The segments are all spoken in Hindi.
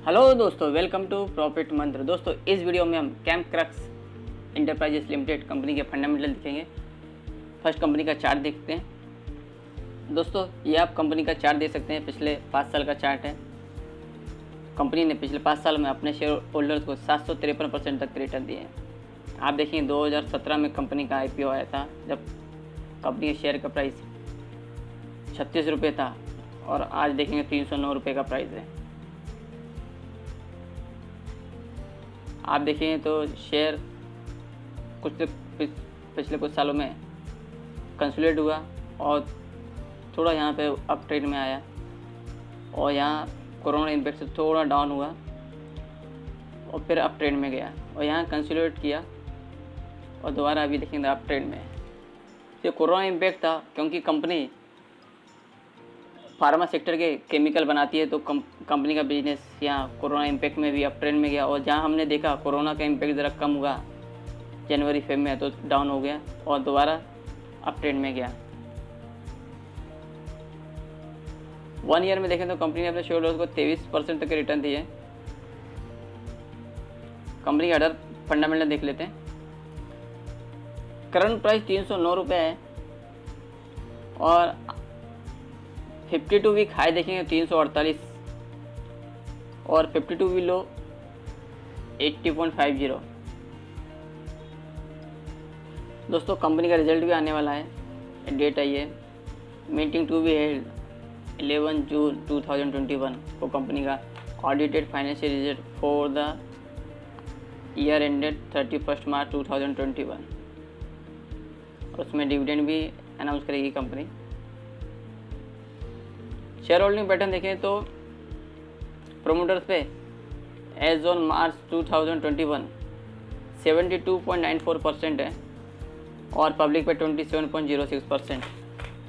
हेलो दोस्तों, वेलकम टू प्रॉफिट मंत्र। दोस्तों, इस वीडियो में हम कैमक्रक्स इंटरप्राइजेस लिमिटेड कंपनी के फंडामेंटल दिखेंगे। फर्स्ट कंपनी का चार्ट देखते हैं। दोस्तों, ये आप कंपनी का चार्ट देख सकते हैं। पिछले 5 साल का चार्ट है। कंपनी ने पिछले 5 साल में अपने शेयर होल्डर्स को 753% तक रिटर्न दिए हैं। आप देखेंगे 2017 में कंपनी का IPO आया था, जब कंपनी के शेयर का प्राइस 36 रुपये था और आज देखेंगे 309 रुपये का प्राइस है। आप देखें तो शेयर पिछले कुछ सालों में कंसोलिडेट हुआ और थोड़ा यहाँ पे अप ट्रेंड में आया और यहाँ कोरोना इम्पैक्ट से थोड़ा डाउन हुआ और फिर अप ट्रेंड में गया और यहाँ कंसोलिडेट किया और दोबारा अभी देखेंगे अप ट्रेंड में। ये कोरोना इम्पैक्ट था क्योंकि कंपनी फार्मा सेक्टर के केमिकल बनाती है, तो कंपनी का बिजनेस यहाँ कोरोना इम्पैक्ट में भी अप ट्रेंड में गया। और जहाँ हमने देखा कोरोना का इम्पैक्ट ज़रा कम हुआ जनवरी फेब में, तो डाउन हो गया और दोबारा अप ट्रेंड में गया। 1 ईयर में देखें तो कंपनी ने अपने शेयर होल्डर्स को 23% तक के रिटर्न दिए। कंपनी के अदर फंडामेंटल देख लेते हैं। करंट प्राइस 309 रुपये है और 52 वीक हाई देखेंगे 348 और 52 वीक लो 80.50। दोस्तों, कंपनी का रिजल्ट भी आने वाला है। डेट आई है, मीटिंग टू बी हेल्ड 11 जून 2021 को कंपनी का audited financial result for the year ended 31 मार्च 2021 और उसमें डिविडेंड भी अनाउंस करेगी कंपनी। शेयर होल्डिंग पैटर्न देखें तो प्रोमोटर्स पे एज ऑन मार्च 2021 72.94% है और पब्लिक पे 27.06%।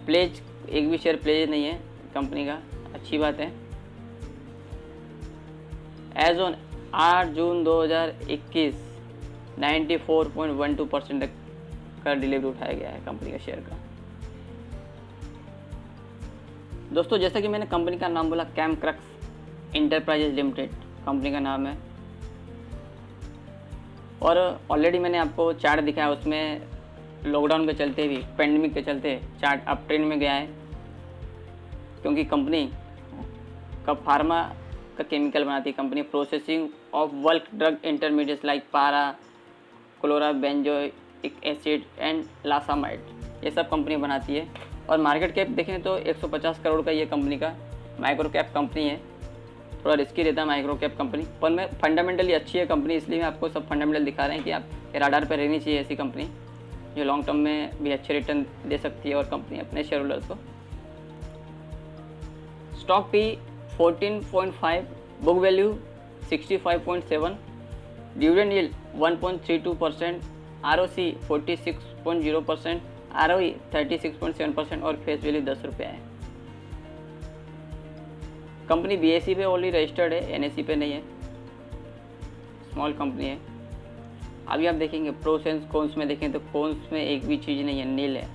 प्लेज एक भी शेयर प्लेज नहीं है कंपनी का, अच्छी बात है। एज ऑन 8 जून 2021 94.12% तक का डिलीवरी उठाया गया है कंपनी का शेयर का। दोस्तों, जैसा कि मैंने कंपनी का नाम बोला, कैमक्रक्स इंटरप्राइजेज लिमिटेड कंपनी का नाम है और ऑलरेडी मैंने आपको चार्ट दिखाया। उसमें लॉकडाउन के चलते भी, पेंडेमिक के चलते चार्ट अप ट्रेंड में गया है क्योंकि कंपनी का फार्मा का केमिकल बनाती है। Company processing of bulk drug intermediates like पारा, क्लोराबेंजोइक एसिड एंड लासामाइड, ये सब कंपनी बनाती है। और मार्केट कैप देखें तो 150 करोड़ का ये कंपनी का माइक्रो कैप कंपनी है। थोड़ा रिस्की रहता है माइक्रो कैप कंपनी, पर मैं फंडामेंटली अच्छी है कंपनी, इसलिए मैं आपको सब फंडामेंटल दिखा रहे हैं कि आप राडार पर रहनी चाहिए ऐसी कंपनी जो लॉन्ग टर्म में भी अच्छे रिटर्न दे सकती है और कंपनी अपने शेयर होल्डर्स को। Stock P 14.5, book value 65.7, dividend yield 1.32%, ROC 46.0%, ROE 36.7% और फेस वैल्यू 10 रुपये है। कंपनी BSE पे ऑलरेडी रजिस्टर्ड है, NSE पे नहीं है, स्मॉल कंपनी है। अभी आप देखेंगे प्रोस एंड कॉन्स में देखें तो कॉन्स में एक भी चीज़ नहीं है, नील है।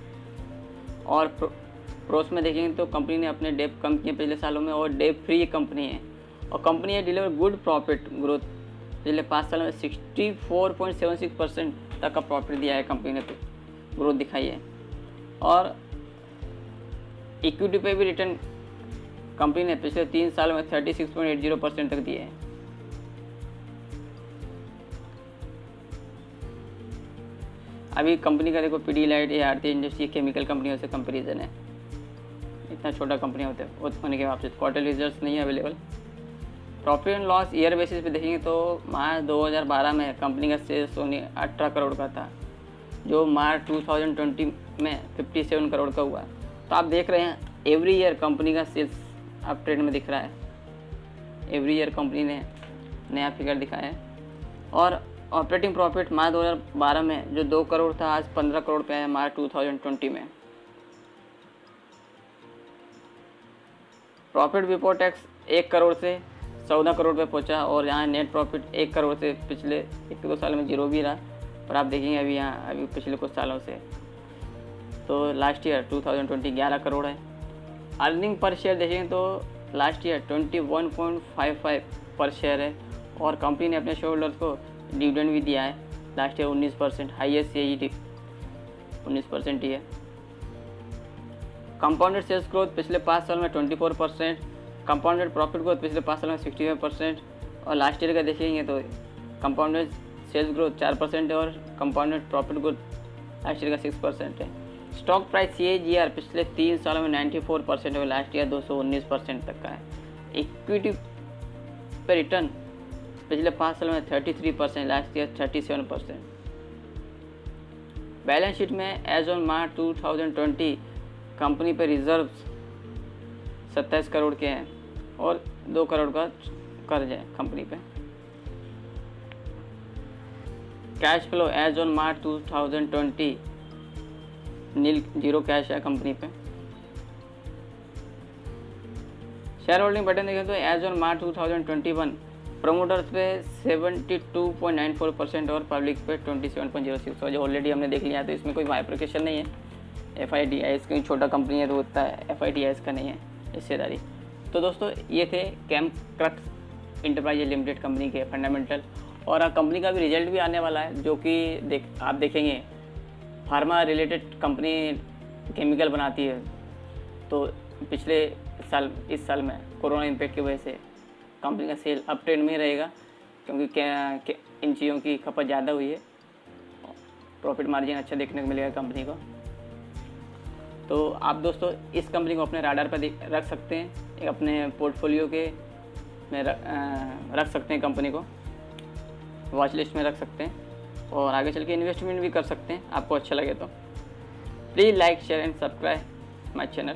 और प्रोस में देखेंगे तो कंपनी ने अपने डेप कम किए पिछले सालों में और डेप फ्री कंपनी है और कंपनी ने डिलीवर गुड प्रॉफिट ग्रोथ। पिछले 5 सालों में 64.76% तक का प्रॉफिट दिया है कंपनी ने, ग्रोथ दिखाई है। और इक्विटी पे भी रिटर्न कंपनी ने पिछले 3 सालों में 36.80% तक दिए हैं। अभी कंपनी का देखो पीडीलाइट या आरती इंडस्ट्री केमिकल कंपनियों से कंपैरिजन है, इतना छोटा कंपनी होने के बावजूद क्वार्टर रिजल्ट्स नहीं है available. Profit and loss year basis पे देखेंगे तो मार्च 2012 में कंपनी का सेल्स 18 करोड़ का था, जो मार्च 2020 में 57 करोड़ का हुआ। तो आप देख रहे हैं एवरी ईयर कंपनी का सेल्स अप ट्रेंड में दिख रहा है। एवरी ईयर कंपनी ने नया फिगर दिखाया है। और ऑपरेटिंग प्रॉफिट मार्च 2012 में जो 2 करोड़ था, आज 15 करोड़ पे है मार्च 2020 में। प्रॉफिट बिफोर टैक्स 1 करोड़ से 14 करोड़ पे पहुंचा और यहाँ नेट प्रॉफिट 1 करोड़ से पिछले 1-2 साल में जीरो भी रहा। पर आप देखेंगे अभी पिछले कुछ सालों से तो लास्ट ईयर 2020 11 करोड़ है। अर्निंग पर शेयर देखेंगे तो लास्ट ईयर 21.55 पर शेयर है। और कंपनी ने अपने शेयर होल्डर्स को डिविडेंड भी दिया है लास्ट ईयर 19%, हाईएस्ट यही 19% ही है। कंपाउंडेड सेल्स ग्रोथ पिछले 5 साल में 24%, कंपाउंडेड प्रॉफिट ग्रोथ पिछले 5 साल में 65%, और लास्ट ईयर का देखेंगे तो कंपाउंडेड सेल्स ग्रोथ 4% है और compounded profit growth last year का 6% है। स्टॉक प्राइस CAGR पिछले 3 सालों में 94% है, लास्ट ईयर 219% तक का है। इक्विटी पर रिटर्न पिछले 5 सालों में 33%, लास्ट ईयर 37%। बैलेंस शीट में एज ऑन मार्च 2020 कंपनी पे रिजर्व्स 27 करोड़ के हैं और 2 करोड़ का कर्ज है कंपनी पे। Cash flow as on March 2020 0 cash है कंपनी पे। शेयर होल्डिंग पैटर्न देखें तो एज ऑन मार्च 2021 प्रमोटर्स पे 72.94% और पब्लिक पे 27.06, जो ऑलरेडी हमने देख लिया। तो इसमें कोई बाइफरकेशन नहीं है। FIDIS कहीं छोटा कंपनी है तो होता है, FIDIS का नहीं है हिस्सेदारी। तो दोस्तों ये थे कैमक्रक्स इंटरप्राइजेज लिमिटेड कंपनी के फंडामेंटल। और कंपनी का भी रिजल्ट भी आने वाला है, जो कि आप देखेंगे फार्मा रिलेटेड कंपनी केमिकल बनाती है। तो पिछले साल इस साल में कोरोना इम्पैक्ट की वजह से कंपनी का सेल अप ट्रेंड में रहेगा, क्योंकि इन चीज़ों की खपत ज़्यादा हुई है। प्रॉफिट मार्जिन अच्छा देखने को मिलेगा कंपनी को। तो आप दोस्तों इस कंपनी को अपने राडार पर रख सकते हैं, एक अपने पोर्टफोलियो के में रख सकते हैं, कंपनी को वॉच लिस्ट में रख सकते हैं और आगे चल के इन्वेस्टमेंट भी कर सकते हैं, आपको अच्छा लगे तो। Please like share and subscribe my channel.